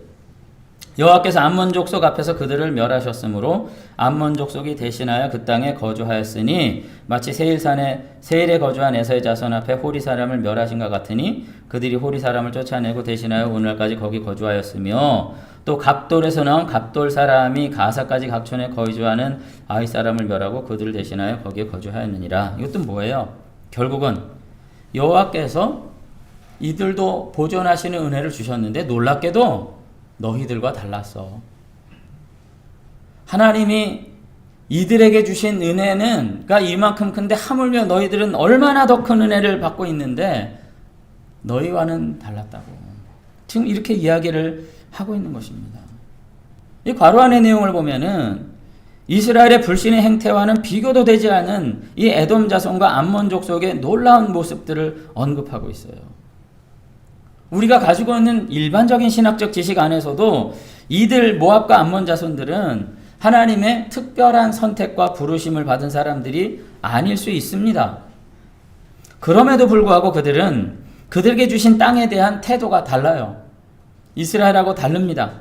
A: 여호와께서 암몬 족속 앞에서 그들을 멸하셨으므로 암몬 족속이 대신하여 그 땅에 거주하였으니 마치 세일에 거주한 에서의 자손 앞에 호리 사람을 멸하신 것 같으니 그들이 호리 사람을 쫓아내고 대신하여 오늘까지 거기 거주하였으며 또 갑돌에서 나온 갑돌 사람이 가사까지 각촌에 거주하는 아이 사람을 멸하고 그들을 대신하여 거기에 거주하였느니라. 이것도 뭐예요? 결국은 여호와께서 이들도 보존하시는 은혜를 주셨는데 놀랍게도 너희들과 달랐어. 하나님이 이들에게 주신 은혜는가 이만큼 큰데 하물며 너희들은 얼마나 더 큰 은혜를 받고 있는데 너희와는 달랐다고. 지금 이렇게 이야기를 하고 있는 것입니다. 이 괄호 안의 내용을 보면은 이스라엘의 불신의 행태와는 비교도 되지 않은 이 에돔 자손과 암몬 족속의 놀라운 모습들을 언급하고 있어요. 우리가 가지고 있는 일반적인 신학적 지식 안에서도 이들 모압과 암몬 자손들은 하나님의 특별한 선택과 부르심을 받은 사람들이 아닐 수 있습니다. 그럼에도 불구하고 그들은 그들에게 주신 땅에 대한 태도가 달라요. 이스라엘하고 다릅니다.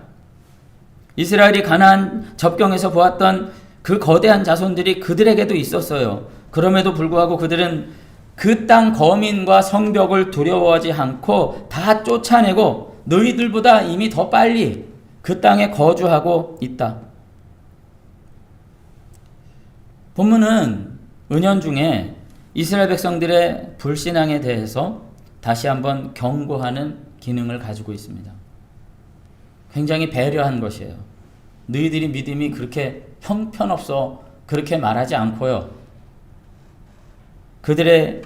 A: 이스라엘이 가나안 접경에서 보았던 그 거대한 자손들이 그들에게도 있었어요. 그럼에도 불구하고 그들은 그 땅 거민과 성벽을 두려워하지 않고 다 쫓아내고 너희들보다 이미 더 빨리 그 땅에 거주하고 있다. 본문은 은연중에 이스라엘 백성들의 불신앙에 대해서 다시 한번 경고하는 기능을 가지고 있습니다. 굉장히 배려한 것이에요. 너희들이 믿음이 그렇게 형편없어 그렇게 말하지 않고요. 그들의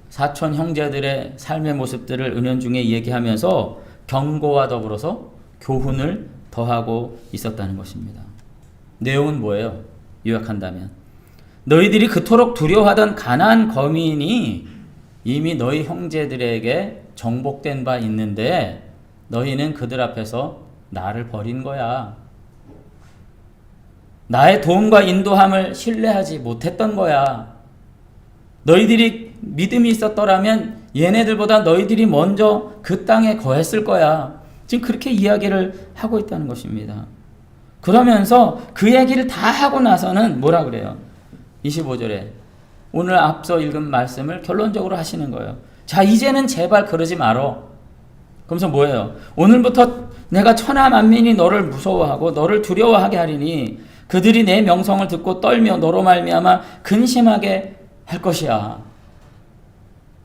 A: 사촌 형제들의 삶의 모습들을 은연중에 얘기하면서 경고와 더불어서 교훈을 더하고 있었다는 것입니다. 내용은 뭐예요? 요약한다면 너희들이 그토록 두려워하던 가나안 거민이 이미 너희 형제들에게 정복된 바 있는데 너희는 그들 앞에서 나를 버린 거야. 나의 도움과 인도함을 신뢰하지 못했던 거야. 너희들이 믿음이 있었더라면 얘네들보다 너희들이 먼저 그 땅에 거했을 거야. 지금 그렇게 이야기를 하고 있다는 것입니다. 그러면서 그 얘기를 다 하고 나서는 뭐라 그래요? 25절에 오늘 앞서 읽은 말씀을 결론적으로 하시는 거예요. 자, 이제는 제발 그러지 말어. 그러면서 뭐예요? 오늘부터 내가 천하 만민이 너를 무서워하고 너를 두려워하게 하리니 그들이 내 명성을 듣고 떨며 너로 말미암아 근심하게 할 것이야.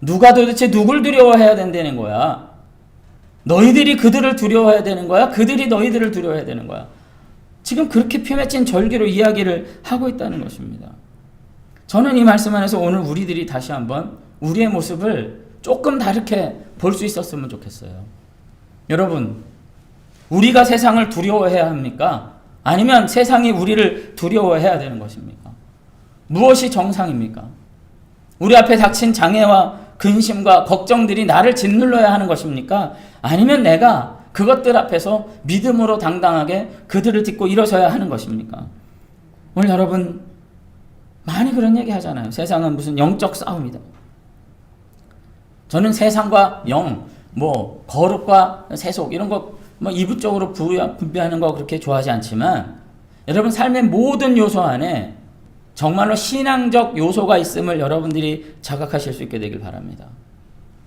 A: 누가 도대체 누굴 두려워해야 된다는 거야? 너희들이 그들을 두려워해야 되는 거야? 그들이 너희들을 두려워해야 되는 거야? 지금 그렇게 피맺힌 절기로 이야기를 하고 있다는 것입니다. 저는 이 말씀 안에서 오늘 우리들이 다시 한번 우리의 모습을 조금 다르게 볼 수 있었으면 좋겠어요. 여러분, 우리가 세상을 두려워해야 합니까? 아니면 세상이 우리를 두려워해야 되는 것입니까? 무엇이 정상입니까? 우리 앞에 닥친 장애와 근심과 걱정들이 나를 짓눌러야 하는 것입니까? 아니면 내가 그것들 앞에서 믿음으로 당당하게 그들을 딛고 일어서야 하는 것입니까? 오늘 여러분 많이 그런 얘기 하잖아요. 세상은 무슨 영적 싸움이다. 저는 세상과 영, 거룩과 세속 이런 거 이부적으로 분배하는 거 그렇게 좋아하지 않지만 여러분 삶의 모든 요소 안에 정말로 신앙적 요소가 있음을 여러분들이 자각하실 수 있게 되길 바랍니다.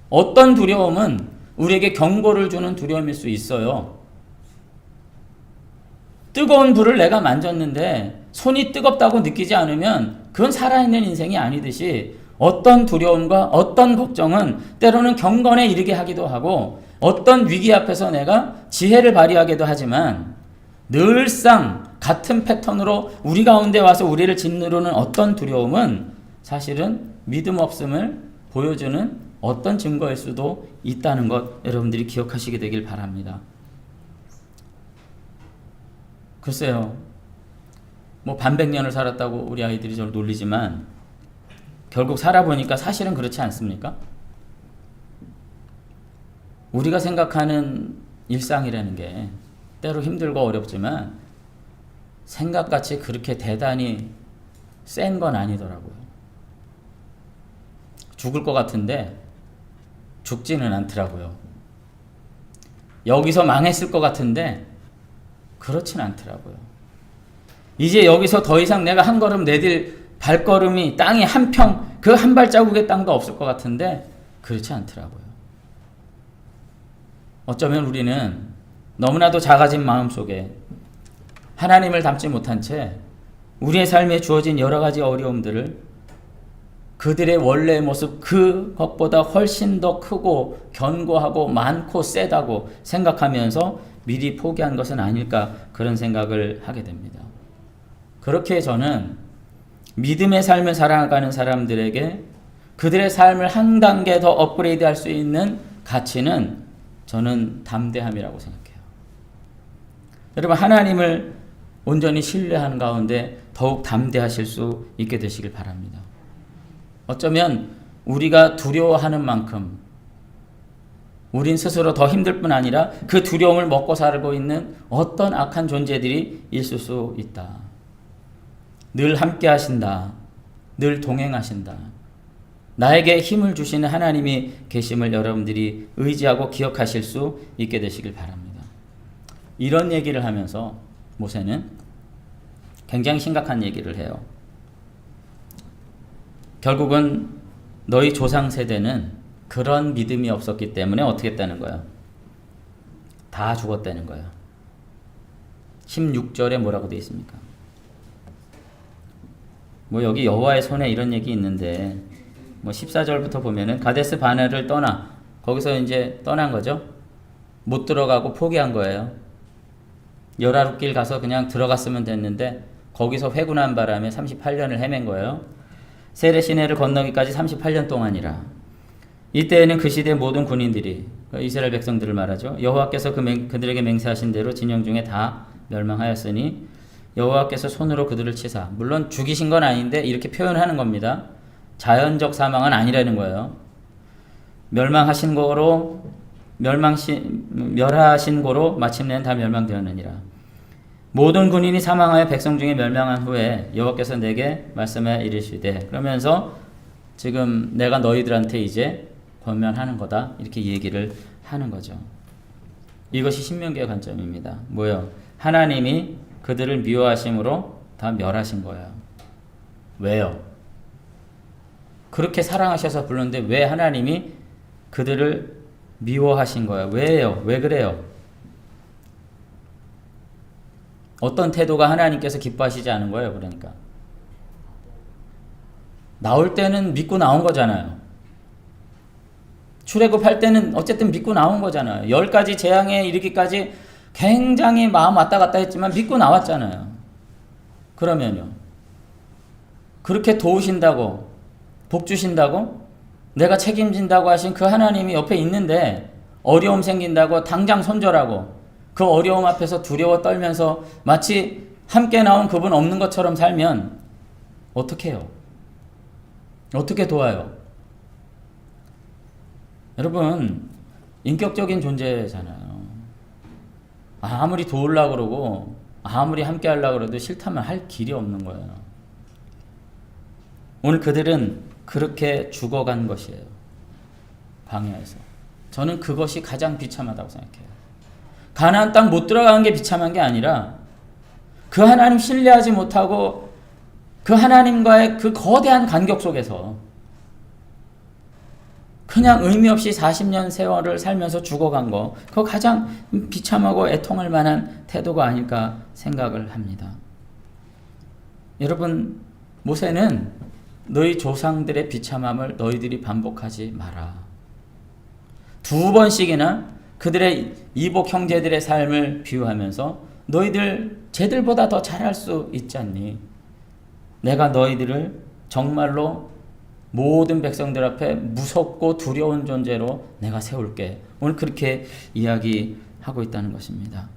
A: 어떤 두려움은 우리에게 경고를 주는 두려움일 수 있어요. 뜨거운 불을 내가 만졌는데 손이 뜨겁다고 느끼지 않으면 그건 살아있는 인생이 아니듯이 어떤 두려움과 어떤 걱정은 때로는 경건에 이르게 하기도 하고 어떤 위기 앞에서 내가 지혜를 발휘하기도 하지만 늘상 같은 패턴으로 우리 가운데 와서 우리를 짓누르는 어떤 두려움은 사실은 믿음 없음을 보여주는 어떤 증거일 수도 있다는 것 여러분들이 기억하시게 되길 바랍니다. 글쎄요, 반백년을 살았다고 우리 아이들이 저를 놀리지만 결국 살아보니까 사실은 그렇지 않습니까? 우리가 생각하는 일상이라는 게 때로 힘들고 어렵지만 생각같이 그렇게 대단히 센 건 아니더라고요. 죽을 것 같은데 죽지는 않더라고요. 여기서 망했을 것 같은데 그렇진 않더라고요. 이제 여기서 더 이상 내가 한 걸음 내딜 발걸음이 땅이 한 평, 그 한 발자국의 땅도 없을 것 같은데 그렇지 않더라고요. 어쩌면 우리는 너무나도 작아진 마음 속에 하나님을 닮지 못한 채 우리의 삶에 주어진 여러 가지 어려움들을 그들의 원래의 모습 그것보다 훨씬 더 크고 견고하고 많고 세다고 생각하면서 미리 포기한 것은 아닐까 그런 생각을 하게 됩니다. 그렇게 저는 믿음의 삶을 살아가는 사람들에게 그들의 삶을 한 단계 더 업그레이드할 수 있는 가치는 저는 담대함이라고 생각해요. 여러분, 하나님을 온전히 신뢰하는 가운데 더욱 담대하실 수 있게 되시길 바랍니다. 어쩌면 우리가 두려워하는 만큼 우린 스스로 더 힘들 뿐 아니라 그 두려움을 먹고 살고 있는 어떤 악한 존재들이 있을 수 있다. 늘 함께 하신다. 늘 동행하신다. 나에게 힘을 주시는 하나님이 계심을 여러분들이 의지하고 기억하실 수 있게 되시길 바랍니다. 이런 얘기를 하면서 모세는 굉장히 심각한 얘기를 해요. 결국은 너희 조상 세대는 그런 믿음이 없었기 때문에 어떻게 했다는 거예요? 다 죽었다는 거예요. 16절에 뭐라고 되어 있습니까? 뭐 여기 여호와의 손에 이런 얘기 있는데 뭐 14절부터 보면은 가데스 바네를 떠나 거기서 이제 떠난 거죠. 못 들어가고 포기한 거예요. 열아룻길 가서 그냥 들어갔으면 됐는데 거기서 회군한 바람에 38년을 헤맨 거예요. 세례 시내를 건너기까지 38년 동안이라. 이때에는 그 시대 모든 군인들이 이스라엘 백성들을 말하죠. 여호와께서 그들에게 맹세하신 대로 진영 중에 다 멸망하였으니 여호와께서 손으로 그들을 치사. 물론 죽이신 건 아닌데 이렇게 표현하는 겁니다. 자연적 사망은 아니라는 거예요. 멸하신 거로 마침내는 다 멸망되었느니라. 모든 군인이 사망하여 백성 중에 멸망한 후에 여호와께서 내게 말씀하여 이르시되, 그러면서 지금 내가 너희들한테 이제 권면하는 거다 이렇게 얘기를 하는 거죠. 이것이 신명기의 관점입니다. 뭐요? 하나님이 그들을 미워하심으로 다 멸하신 거예요. 왜요? 그렇게 사랑하셔서 불렀는데 왜 하나님이 그들을 미워하신 거예요? 왜요? 왜 그래요? 어떤 태도가 하나님께서 기뻐하시지 않은 거예요? 그러니까 나올 때는 믿고 나온 거잖아요. 출애굽할 때는 어쨌든 믿고 나온 거잖아요. 10가지 재앙에 이르기까지 굉장히 마음 왔다 갔다 했지만 믿고 나왔잖아요. 그러면요, 그렇게 도우신다고 복 주신다고 내가 책임진다고 하신 그 하나님이 옆에 있는데 어려움 생긴다고 당장 손절하고 그 어려움 앞에서 두려워 떨면서 마치 함께 나온 그분 없는 것처럼 살면 어떻게 해요? 어떻게 도와요? 여러분, 인격적인 존재잖아요. 아무리 도우려고 그러고 아무리 함께 하려고 그래도 싫다면 할 길이 없는 거예요. 오늘 그들은 그렇게 죽어간 것이에요. 광야에서. 저는 그것이 가장 비참하다고 생각해요. 가나안 땅 못 들어간 게 비참한 게 아니라 그 하나님 신뢰하지 못하고 그 하나님과의 그 거대한 간격 속에서 그냥 의미 없이 40년 세월을 살면서 죽어간 거, 그거 가장 비참하고 애통할 만한 태도가 아닐까 생각을 합니다. 여러분, 모세는 너희 조상들의 비참함을 너희들이 반복하지 마라. 2번씩이나 그들의 이복 형제들의 삶을 비유하면서 너희들 쟤들보다 더 잘할 수 있지 않니? 내가 너희들을 정말로 모든 백성들 앞에 무섭고 두려운 존재로 내가 세울게. 오늘 그렇게 이야기하고 있다는 것입니다.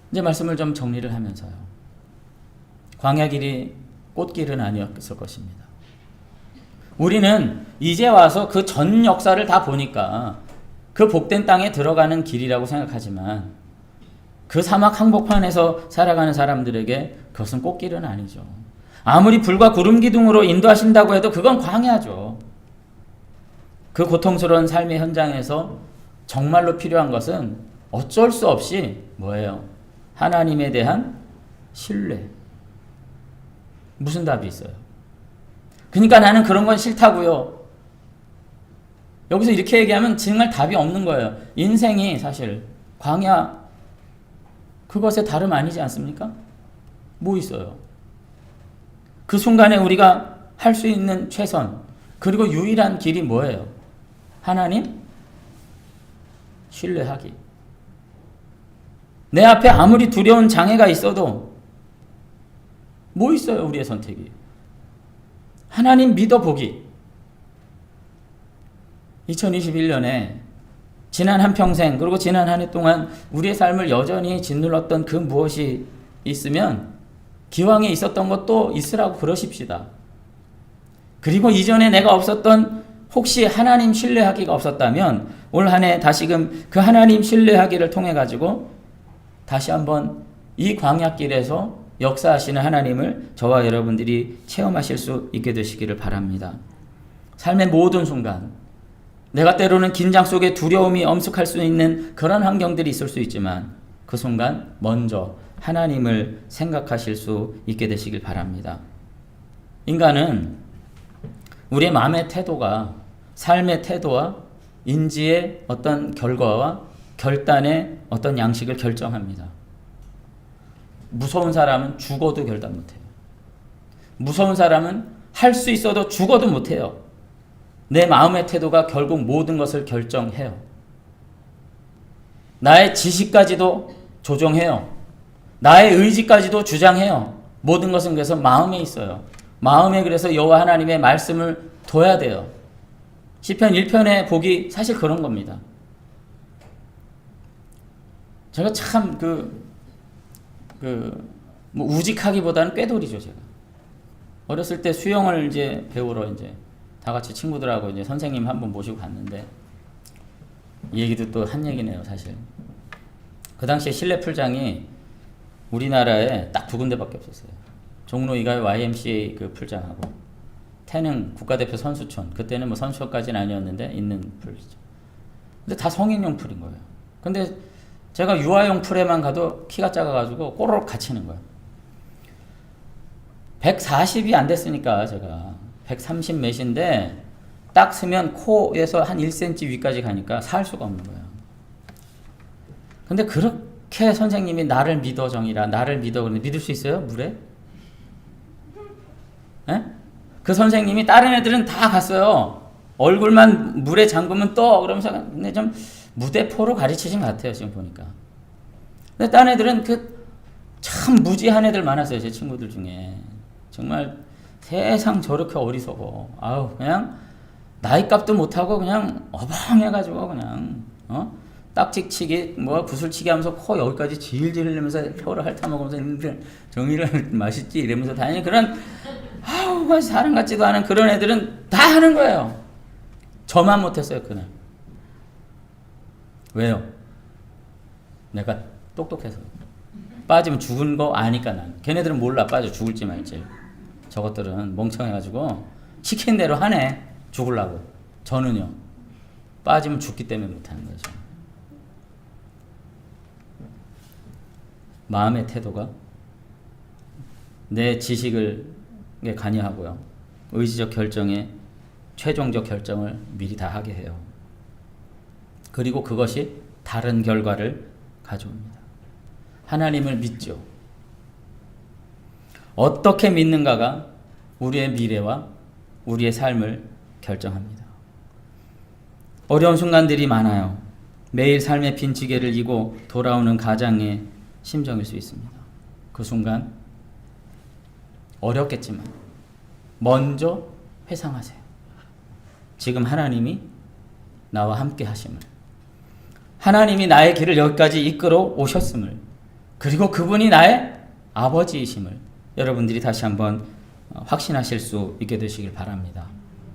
A: 이제 말씀을 좀 정리를 하면서요. 광야 길이 꽃길은 아니었을 것입니다. 우리는 이제 와서 그 전 역사를 다 보니까 그 복된 땅에 들어가는 길이라고 생각하지만 그 사막 한복판에서 살아가는 사람들에게 그것은 꽃길은 아니죠. 아무리 불과 구름 기둥으로 인도하신다고 해도 그건 광야죠. 그 고통스러운 삶의 현장에서 정말로 필요한 것은 어쩔 수 없이 뭐예요? 하나님에 대한 신뢰. 무슨 답이 있어요? 그러니까 나는 그런 건 싫다고요. 여기서 이렇게 얘기하면 정말 답이 없는 거예요. 인생이 사실 광야 그것에 다름 아니지 않습니까? 뭐 있어요? 그 순간에 우리가 할 수 있는 최선 그리고 유일한 길이 뭐예요? 하나님 신뢰하기. 내 앞에 아무리 두려운 장애가 있어도 뭐 있어요? 우리의 선택이 하나님 믿어보기. 2021년에 지난 한평생 그리고 지난 한 해 동안 우리의 삶을 여전히 짓눌렀던 그 무엇이 있으면 기왕에 있었던 것도 있으라고 그러십시다. 그리고 이전에 내가 없었던 혹시 하나님 신뢰하기가 없었다면 올 한 해 다시금 그 하나님 신뢰하기를 통해 가지고 다시 한번 이 광야길에서 역사하시는 하나님을 저와 여러분들이 체험하실 수 있게 되시기를 바랍니다. 삶의 모든 순간 내가 때로는 긴장 속에 두려움이 엄습할 수 있는 그런 환경들이 있을 수 있지만 그 순간 먼저 하나님을 생각하실 수 있게 되시길 바랍니다. 인간은 우리의 마음의 태도가 삶의 태도와 인지의 어떤 결과와 결단의 어떤 양식을 결정합니다. 무서운 사람은 죽어도 결단 못해요. 무서운 사람은 할 수 있어도 죽어도 못해요. 내 마음의 태도가 결국 모든 것을 결정해요. 나의 지식까지도 조종해요. 나의 의지까지도 주장해요. 모든 것은 그래서 마음에 있어요. 마음에 그래서 여호와 하나님의 말씀을 둬야 돼요. 시편 1편의 복이 사실 그런 겁니다. 제가 참 뭐 우직하기보다는 꾀돌이죠, 제가. 어렸을 때 수영을 이제 배우러 이제 다 같이 친구들하고 이제 선생님 한 분 모시고 갔는데 이 얘기도 또 한 얘기네요, 사실. 그 당시에 실내 풀장이 우리나라에 딱 2군데밖에 없었어요. 종로 이가의 YMCA 그 풀장하고 태릉 국가대표 선수촌, 그때는 뭐 선수촌까지는 아니었는데 있는 풀이죠. 근데 다 성인용 풀인 거예요. 근데 제가 유아용 풀에만 가도 키가 작아가지고 꼬르륵 갇히는 거예요. 140이 안 됐으니까 제가 130 몇인데 딱 쓰면 코에서 한 1cm 위까지 가니까 살 수가 없는 거예요. 근데 그렇게 선생님이 나를 믿어 정이라 나를 믿어 그러는데 믿을 수 있어요? 물에? 에? 그 선생님이 다른 애들은 다 갔어요. 얼굴만 물에 잠그면 떠 그러면서 근데 좀 무대포로 가르치신 것 같아요, 지금 보니까. 근데 딴 애들은 참 무지한 애들 많았어요, 제 친구들 중에. 정말 세상 저렇게 어리석어. 아우, 그냥 나이값도 못하고 그냥 어벙해가지고 그냥, 딱지치기, 뭐 구슬치기 하면서 코 여기까지 질질 흘리면서 혀를 핥아먹으면서 정의를 맛있지 이러면서 다니는 그런, 아우, 사람 같지도 않은 그런 애들은 다 하는 거예요. 저만 못했어요, 그날. 왜요? 내가 똑똑해서. 빠지면 죽은 거 아니까 난. 걔네들은 몰라, 빠져 죽을지 말지. 저것들은 멍청해가지고 시킨 대로 하네, 죽으려고. 저는요, 빠지면 죽기 때문에 못하는 거죠. 마음의 태도가 내 지식을 관여하고요, 의지적 결정에 최종적 결정을 미리 다 하게 해요. 그리고 그것이 다른 결과를 가져옵니다. 하나님을 믿죠. 어떻게 믿는가가 우리의 미래와 우리의 삶을 결정합니다. 어려운 순간들이 많아요. 매일 삶의 빈지게를 이고 돌아오는 가장의 심정일 수 있습니다. 그 순간 어렵겠지만 먼저 회상하세요. 지금 하나님이 나와 함께 하심을, 하나님이 나의 길을 여기까지 이끌어 오셨음을, 그리고 그분이 나의 아버지이심을 여러분들이 다시 한번 확신하실 수 있게 되시길 바랍니다.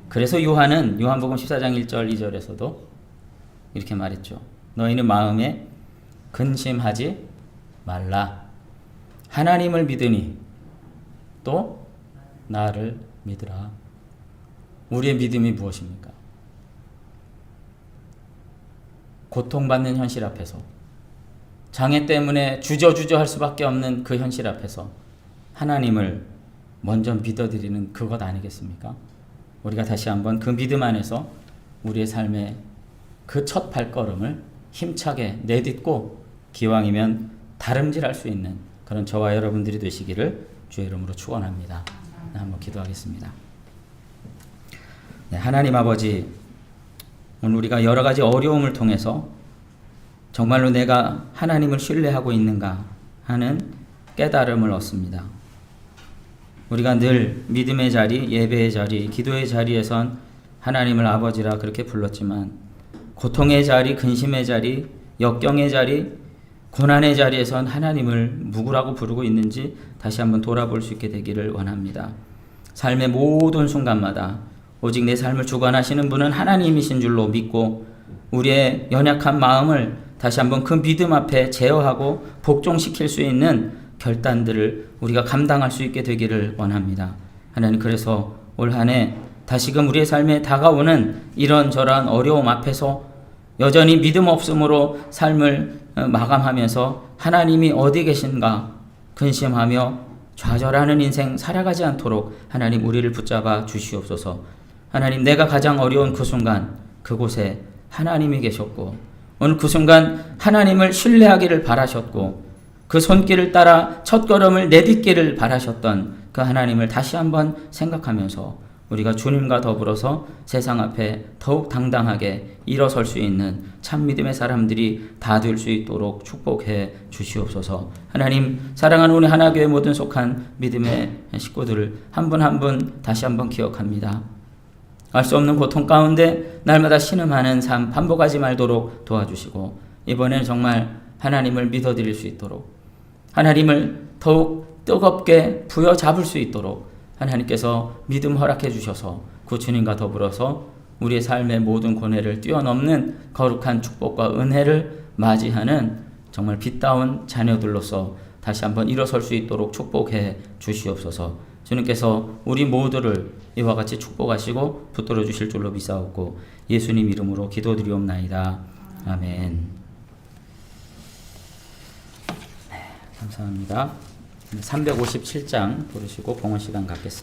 A: 그래서 요한은 요한복음 14장 1절 2절에서도 이렇게 말했죠. 너희는 마음에 근심하지 말라. 하나님을 믿으니 또 나를 믿으라. 우리의 믿음이 무엇입니까? 고통받는 현실 앞에서, 장애 때문에 주저주저 할 수밖에 없는 그 현실 앞에서 하나님을 먼저 믿어드리는 그것 아니겠습니까? 우리가 다시 한번 그 믿음 안에서 우리의 삶의 그 첫 발걸음을 힘차게 내딛고 기왕이면 다름질할 수 있는 그런 저와 여러분들이 되시기를 주의 이름으로 축원합니다. 한번 기도하겠습니다. 네, 하나님 아버지, 오늘 우리가 여러 가지 어려움을 통해서 정말로 내가 하나님을 신뢰하고 있는가 하는 깨달음을 얻습니다. 우리가 늘 믿음의 자리, 예배의 자리, 기도의 자리에선 하나님을 아버지라 그렇게 불렀지만 고통의 자리, 근심의 자리, 역경의 자리, 고난의 자리에선 하나님을 누구라고 부르고 있는지 다시 한번 돌아볼 수 있게 되기를 원합니다. 삶의 모든 순간마다 오직 내 삶을 주관하시는 분은 하나님이신 줄로 믿고 우리의 연약한 마음을 다시 한번 그 믿음 앞에 제어하고 복종시킬 수 있는 결단들을 우리가 감당할 수 있게 되기를 원합니다. 하나님, 그래서 올 한 해 다시금 우리의 삶에 다가오는 이런저런 어려움 앞에서 여전히 믿음 없음으로 삶을 마감하면서 하나님이 어디 계신가 근심하며 좌절하는 인생 살아가지 않도록 하나님 우리를 붙잡아 주시옵소서. 하나님, 내가 가장 어려운 그 순간 그곳에 하나님이 계셨고 오늘 그 순간 하나님을 신뢰하기를 바라셨고 그 손길을 따라 첫걸음을 내딛기를 바라셨던 그 하나님을 다시 한번 생각하면서 우리가 주님과 더불어서 세상 앞에 더욱 당당하게 일어설 수 있는 참 믿음의 사람들이 다 될 수 있도록 축복해 주시옵소서. 하나님, 사랑하는 우리 하나교회 모든 속한 믿음의 식구들을 한 분 한 분 다시 한번 기억합니다. 알 수 없는 고통 가운데 날마다 신음하는 삶 반복하지 말도록 도와주시고 이번에는 정말 하나님을 믿어드릴 수 있도록 하나님을 더욱 뜨겁게 부여잡을 수 있도록 하나님께서 믿음 허락해 주셔서 그 주님과 더불어서 우리의 삶의 모든 고뇌를 뛰어넘는 거룩한 축복과 은혜를 맞이하는 정말 빛다운 자녀들로서 다시 한번 일어설 수 있도록 축복해 주시옵소서. 주님께서 우리 모두를 이와 같이 축복하시고 붙들어 주실 줄로 믿사옵고 예수님 이름으로 기도드리옵나이다. 아멘. 네, 감사합니다. 357장 부르시고 봉헌 시간 갖겠습니다.